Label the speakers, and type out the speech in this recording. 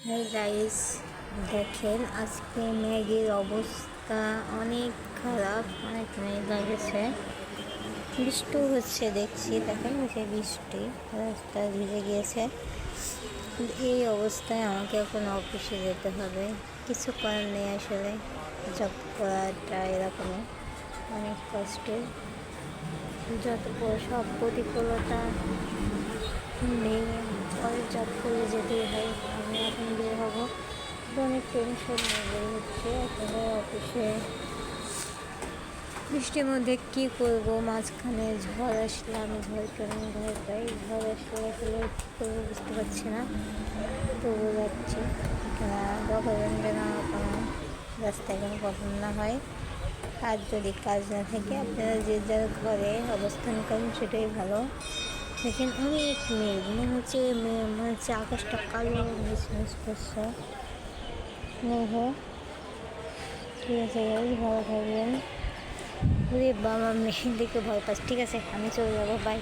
Speaker 1: Hi guys, দেখেন আজকে ম্যাগির অবস্থা অনেক খারাপ, অনেক মেঘ লাগেছে, বৃষ্টি হচ্ছে দেখছি। দেখেন সে বৃষ্টি, রাস্তা ভিজে গিয়েছে। এই অবস্থায় আমাকে এখন অফিসে যেতে হবে, কিছু করার নেই। আসলে জব করাটা এরকমই অনেক কষ্টের, যত সব প্রতিকূলতা নেই, পরে জব করে যেতেই হয়। আমি এখন বের হবো, অনেক টেনশন নিয়ে বের হচ্ছে আসলে অফিসে। বৃষ্টির মধ্যে কী করবো, মাঝখানে ঝড় আসলে আমি ভয় পাই। ঝড় আসলে আসলে কী করবো বুঝতে পারছি না, তবু যাচ্ছি। যখন যেন কোনো রাস্তায় কোনো প্রবলেম না হয়। আর যদি কাজ না থাকে, আপনারা যে যার ঘরে অবস্থান করেন সেটাই ভালো। দেখেন অনেক মেঘ, মনে হচ্ছে আকাশটা কালো মিশমিশ করছে মেঘে। ঠিক আছে গাইস, ভালো থাকবেন। ওরে বাবা, মেঘ দেখে ভয় পাচ্ছি। ঠিক আছে, আমি চলে যাবো, বাই।